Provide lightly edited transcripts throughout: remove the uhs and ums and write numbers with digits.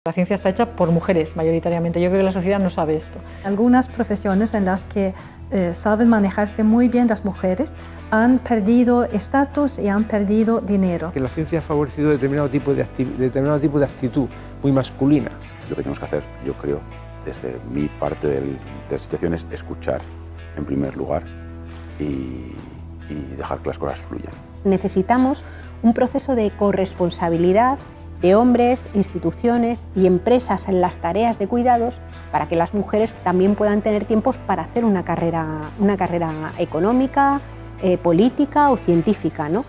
La ciencia está hecha por mujeres, mayoritariamente. Yo creo que la sociedad no sabe esto. Algunas profesiones en las que saben manejarse muy bien las mujeres han perdido estatus y han perdido dinero. Que la ciencia ha favorecido determinado tipo de actitud muy masculina. Lo que tenemos que hacer, yo creo, desde mi parte de la situación es escuchar en primer lugar y dejar que las cosas fluyan. Necesitamos un proceso de corresponsabilidad de hombres, instituciones y empresas en las tareas de cuidados para que las mujeres también puedan tener tiempos para hacer una carrera económica, política o científica, ¿no?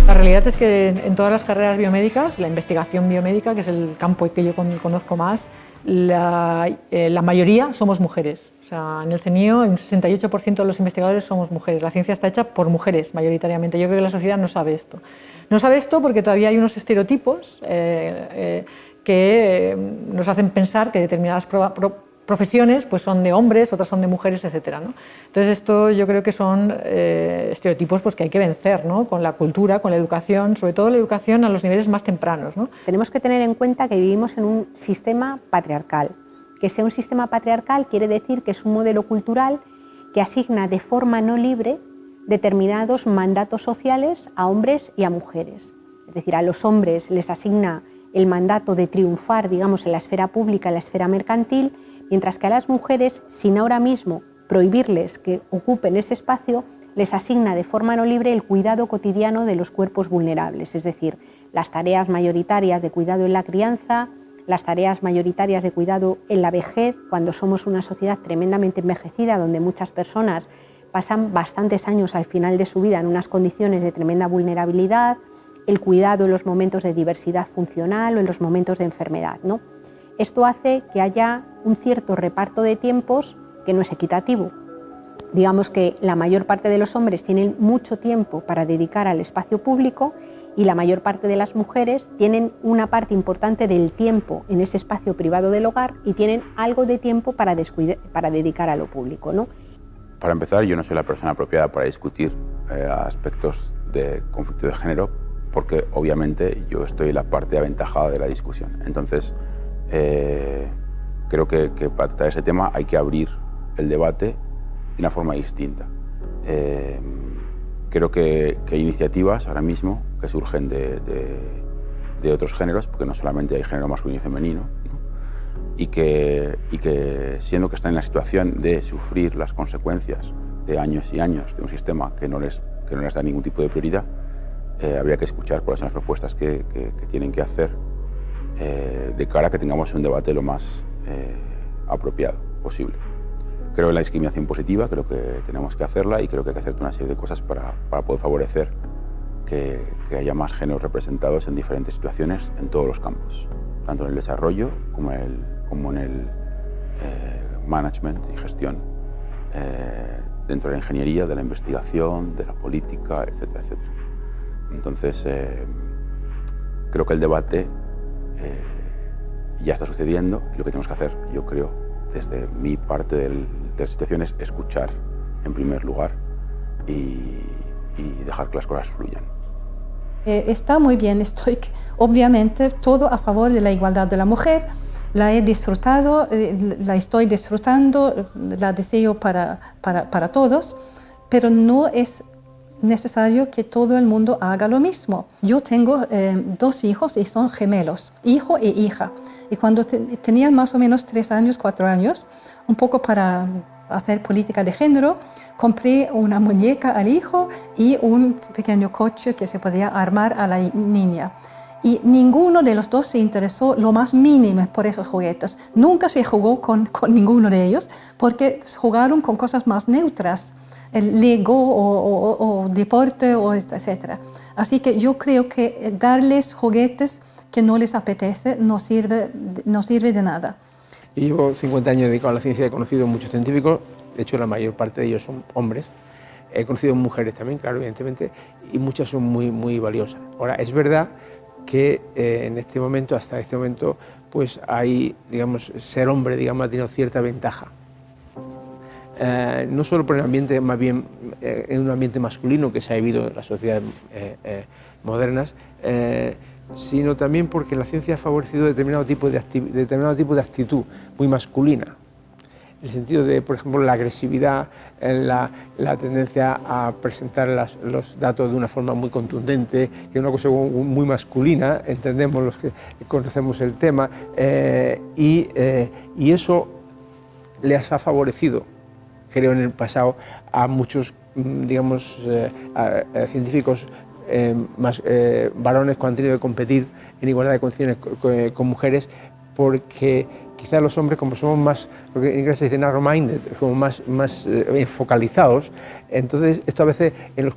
La realidad es que en todas las carreras biomédicas, la investigación biomédica, que es el campo que yo conozco más, la mayoría somos mujeres. O sea, en el CNIO un 68% de los investigadores somos mujeres. La ciencia está hecha por mujeres, mayoritariamente. Yo creo que la sociedad no sabe esto. No sabe esto porque todavía hay unos estereotipos que nos hacen pensar que determinadas profesiones pues son de hombres, otras son de mujeres, etc., ¿no? Entonces esto yo creo que son estereotipos pues, que hay que vencer, ¿no? Con la cultura, con la educación, sobre todo la educación a los niveles más tempranos, ¿no? Tenemos que tener en cuenta que vivimos en un sistema patriarcal. Que sea un sistema patriarcal quiere decir que es un modelo cultural que asigna de forma no libre determinados mandatos sociales a hombres y a mujeres. Es decir, a los hombres les asigna el mandato de triunfar, digamos, en la esfera pública, en la esfera mercantil, mientras que a las mujeres, sin ahora mismo prohibirles que ocupen ese espacio, les asigna de forma no libre el cuidado cotidiano de los cuerpos vulnerables, es decir, las tareas mayoritarias de cuidado en la crianza, las tareas mayoritarias de cuidado en la vejez, cuando somos una sociedad tremendamente envejecida, donde muchas personas pasan bastantes años al final de su vida en unas condiciones de tremenda vulnerabilidad, el cuidado en los momentos de diversidad funcional o en los momentos de enfermedad, ¿no? Esto hace que haya un cierto reparto de tiempos que no es equitativo. Digamos que la mayor parte de los hombres tienen mucho tiempo para dedicar al espacio público y la mayor parte de las mujeres tienen una parte importante del tiempo en ese espacio privado del hogar y tienen algo de tiempo para dedicar a lo público, ¿no? Para empezar, yo no soy la persona apropiada para discutir aspectos de conflicto de género, porque obviamente yo estoy en la parte aventajada de la discusión. Entonces, creo que para tratar ese tema hay que abrir el debate de una forma distinta. Creo que hay iniciativas ahora mismo que surgen de otros géneros, porque no solamente hay género masculino y femenino, ¿no? y que siendo que están en la situación de sufrir las consecuencias de años y años de un sistema que no les da ningún tipo de prioridad, habría que escuchar cuáles son las propuestas que tienen que hacer de cara a que tengamos un debate lo más apropiado posible. Creo en la discriminación positiva, creo que tenemos que hacerla y creo que hay que hacer una serie de cosas para poder favorecer que haya más géneros representados en diferentes situaciones en todos los campos, tanto en el desarrollo como en el management y gestión, dentro de la ingeniería, de la investigación, de la política, etcétera, etcétera. Entonces, creo que el debate ya está sucediendo y lo que tenemos que hacer, yo creo, desde mi parte de la situación es escuchar en primer lugar y dejar que las cosas fluyan. Está muy bien, estoy obviamente todo a favor de la igualdad de la mujer, la he disfrutado, la estoy disfrutando, la deseo para todos, pero no es necesario que todo el mundo haga lo mismo. Yo tengo 2 hijos y son gemelos, hijo e hija. Y cuando tenían más o menos 3 años, 4 años, un poco para hacer política de género, compré una muñeca al hijo y un pequeño coche que se podía armar a la niña. Y ninguno de los dos se interesó lo más mínimo por esos juguetes. Nunca se jugó con ninguno de ellos porque jugaron con cosas más neutras. El Lego o deporte, etc. Así que yo creo que darles juguetes que no les apetece no sirve de nada. Yo llevo 50 años dedicado a la ciencia, he conocido muchos científicos, de hecho la mayor parte de ellos son hombres. He conocido mujeres también, claro, evidentemente, y muchas son muy, muy valiosas. Ahora, es verdad que en este momento, hasta este momento, pues hay, digamos, ser hombre, digamos, ha tenido cierta ventaja. no solo por el ambiente, más bien en un ambiente masculino que se ha vivido en las sociedades modernas, sino también porque la ciencia ha favorecido determinado tipo de actitud muy masculina. En el sentido de, por ejemplo, la agresividad, la tendencia a presentar los datos de una forma muy contundente, que es una cosa muy masculina, entendemos los que conocemos el tema, y eso les ha favorecido, creo, en el pasado a muchos, digamos, científicos varones cuando han tenido que competir en igualdad de condiciones con mujeres, porque quizás los hombres, como somos más, lo que en inglés se dice narrow-minded, como más focalizados, entonces esto a veces en los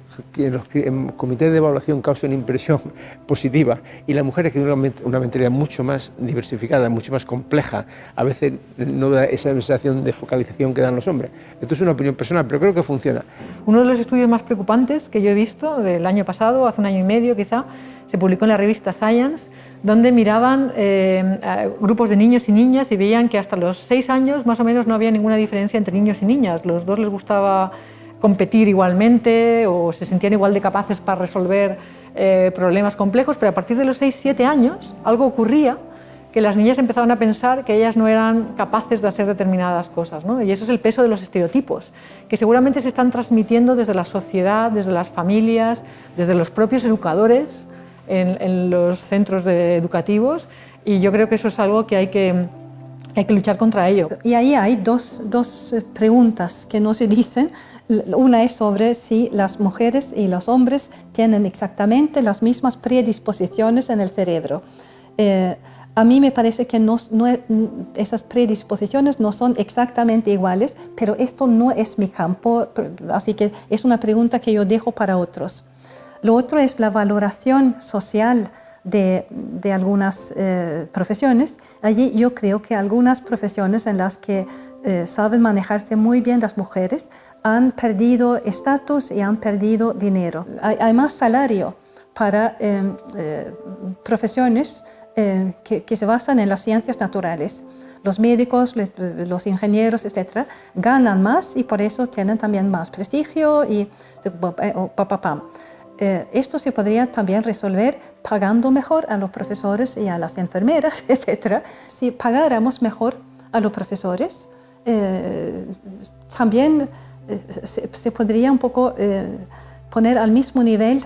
comités de evaluación causa una impresión positiva, y las mujeres, que tienen una mentalidad mucho más diversificada, mucho más compleja, a veces no da esa sensación de focalización que dan los hombres. Esto es una opinión personal, pero creo que funciona. Uno de los estudios más preocupantes que yo he visto del año pasado, hace un año y medio quizá, se publicó en la revista Science, donde miraban grupos de niños y niñas y veían que hasta los 6 años más o menos no había ninguna diferencia entre niños y niñas. Los dos les gustaba competir igualmente o se sentían igual de capaces para resolver problemas complejos, pero a partir de los 6-7 años algo ocurría, que las niñas empezaban a pensar que ellas no eran capaces de hacer determinadas cosas, ¿no? Y eso es el peso de los estereotipos, que seguramente se están transmitiendo desde la sociedad, desde las familias, desde los propios educadores, en los centros educativos, y yo creo que eso es algo que hay que luchar contra ello. Y ahí hay dos preguntas que no se dicen. Una es sobre si las mujeres y los hombres tienen exactamente las mismas predisposiciones en el cerebro. A mí me parece que esas predisposiciones no son exactamente iguales, pero esto no es mi campo, así que es una pregunta que yo dejo para otros. Lo otro es la valoración social de algunas profesiones. Allí yo creo que algunas profesiones en las que saben manejarse muy bien las mujeres han perdido estatus y han perdido dinero. Hay más salario para profesiones que se basan en las ciencias naturales. Los médicos, los ingenieros, etcétera, ganan más y por eso tienen también más prestigio y esto se podría también resolver pagando mejor a los profesores y a las enfermeras, etcétera. Si pagáramos mejor a los profesores, también se podría un poco poner al mismo nivel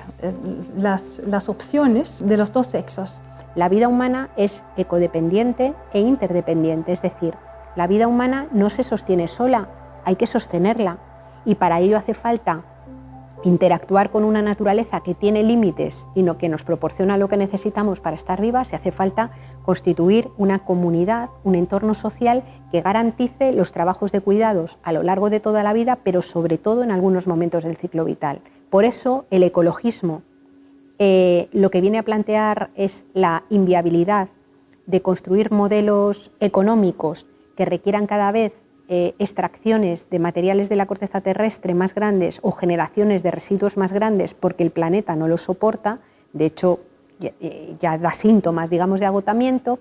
las opciones de los dos sexos. La vida humana es ecodependiente e interdependiente, es decir, la vida humana no se sostiene sola, hay que sostenerla, y para ello hace falta interactuar con una naturaleza que tiene límites y que nos proporciona lo que necesitamos para estar vivas, y hace falta constituir una comunidad, un entorno social que garantice los trabajos de cuidados a lo largo de toda la vida, pero sobre todo en algunos momentos del ciclo vital. Por eso el ecologismo lo que viene a plantear es la inviabilidad de construir modelos económicos que requieran cada vez extracciones de materiales de la corteza terrestre más grandes o generaciones de residuos más grandes porque el planeta no lo soporta, de hecho ya da síntomas, digamos, de agotamiento,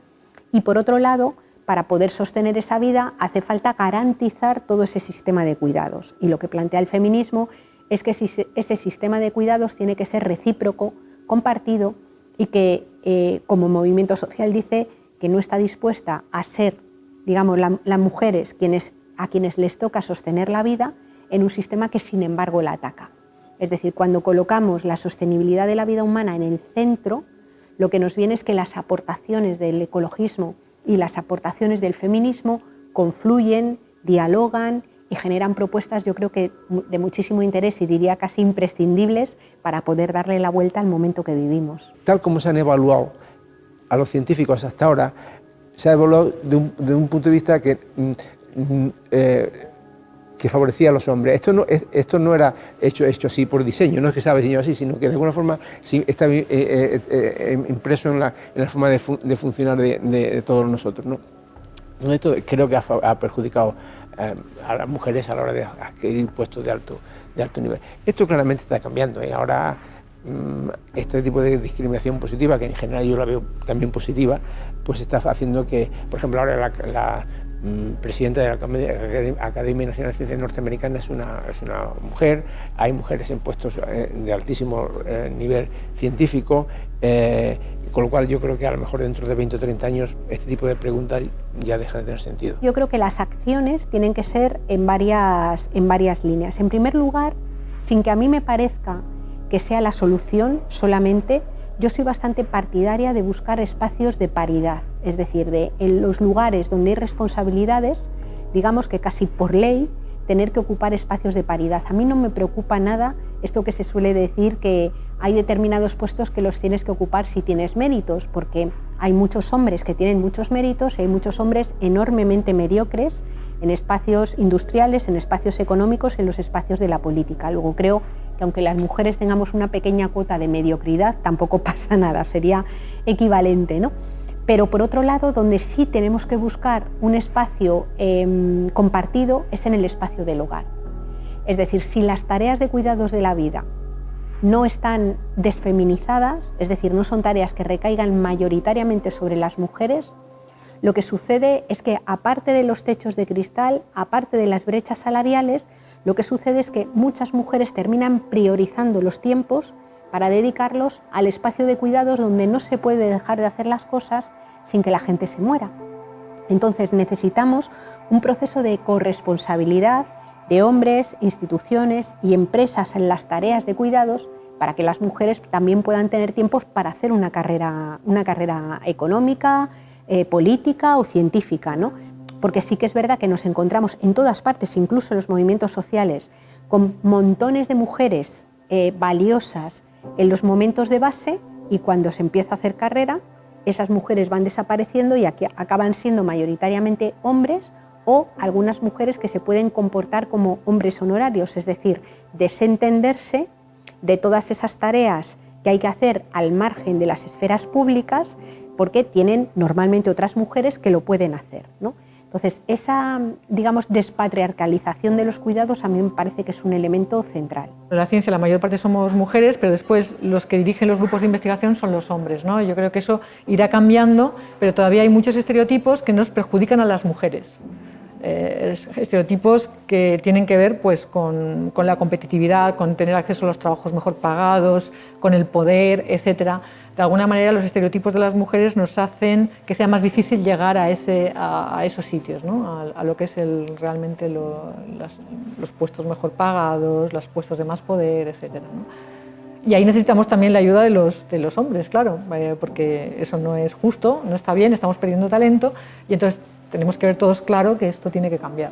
y por otro lado, para poder sostener esa vida hace falta garantizar todo ese sistema de cuidados, y lo que plantea el feminismo es que ese sistema de cuidados tiene que ser recíproco, compartido, y que como movimiento social dice que no está dispuesta a ser, digamos, las mujeres a quienes les toca sostener la vida en un sistema que sin embargo la ataca. Es decir, cuando colocamos la sostenibilidad de la vida humana en el centro, lo que nos viene es que las aportaciones del ecologismo y las aportaciones del feminismo confluyen, dialogan y generan propuestas, yo creo que de muchísimo interés y diría casi imprescindibles para poder darle la vuelta al momento que vivimos. Tal como se han evaluado a los científicos hasta ahora, se ha evaluado de un punto de vista que favorecía a los hombres. Esto no era hecho así por diseño, no es que estaba diseñado así, sino que de alguna forma sí está impreso en la forma de funcionar de todos nosotros, ¿no? Entonces esto creo que ha perjudicado a las mujeres a la hora de adquirir puestos de alto nivel. Esto claramente está cambiando, ¿eh? Ahora este tipo de discriminación positiva, que en general yo la veo también positiva, pues está haciendo que, por ejemplo, ahora presidenta de la Academia Nacional de Ciencias Norteamericana es una mujer, hay mujeres en puestos de altísimo nivel científico, con lo cual yo creo que a lo mejor dentro de 20 o 30 años este tipo de preguntas ya deja de tener sentido. Yo creo que las acciones tienen que ser en varias líneas. En primer lugar, sin que a mí me parezca que sea la solución solamente, yo soy bastante partidaria de buscar espacios de paridad, es decir, en los lugares donde hay responsabilidades, digamos que casi por ley, tener que ocupar espacios de paridad. A mí no me preocupa nada esto que se suele decir que hay determinados puestos que los tienes que ocupar si tienes méritos, porque hay muchos hombres que tienen muchos méritos y hay muchos hombres enormemente mediocres en espacios industriales, en espacios económicos, en los espacios de la política. Luego creo que aunque las mujeres tengamos una pequeña cuota de mediocridad, tampoco pasa nada, sería equivalente, ¿no? Pero por otro lado, donde sí tenemos que buscar un espacio compartido es en el espacio del hogar. Es decir, si las tareas de cuidados de la vida no están desfeminizadas, es decir, no son tareas que recaigan mayoritariamente sobre las mujeres, lo que sucede es que, aparte de los techos de cristal, aparte de las brechas salariales, lo que sucede es que muchas mujeres terminan priorizando los tiempos para dedicarlos al espacio de cuidados donde no se puede dejar de hacer las cosas sin que la gente se muera. Entonces necesitamos un proceso de corresponsabilidad de hombres, instituciones y empresas en las tareas de cuidados para que las mujeres también puedan tener tiempos para hacer una carrera económica, política o científica, ¿no? Porque sí que es verdad que nos encontramos en todas partes, incluso en los movimientos sociales, con montones de mujeres valiosas en los momentos de base, y cuando se empieza a hacer carrera, esas mujeres van desapareciendo y acaban siendo mayoritariamente hombres o algunas mujeres que se pueden comportar como hombres honorarios, es decir, desentenderse de todas esas tareas que hay que hacer al margen de las esferas públicas porque tienen normalmente otras mujeres que lo pueden hacer, ¿no? Entonces, esa, digamos, despatriarcalización de los cuidados a mí me parece que es un elemento central. En la ciencia la mayor parte somos mujeres, pero después los que dirigen los grupos de investigación son los hombres, ¿no? Yo creo que eso irá cambiando, pero todavía hay muchos estereotipos que nos perjudican a las mujeres. Estereotipos que tienen que ver pues, con la competitividad, con tener acceso a los trabajos mejor pagados, con el poder, etc. De alguna manera los estereotipos de las mujeres nos hacen que sea más difícil llegar a esos sitios, ¿no? A lo que es realmente los puestos mejor pagados, los puestos de más poder, etc., ¿no? Y ahí necesitamos también la ayuda de los hombres, claro, porque eso no es justo, no está bien, estamos perdiendo talento y entonces tenemos que ver todos claro que esto tiene que cambiar.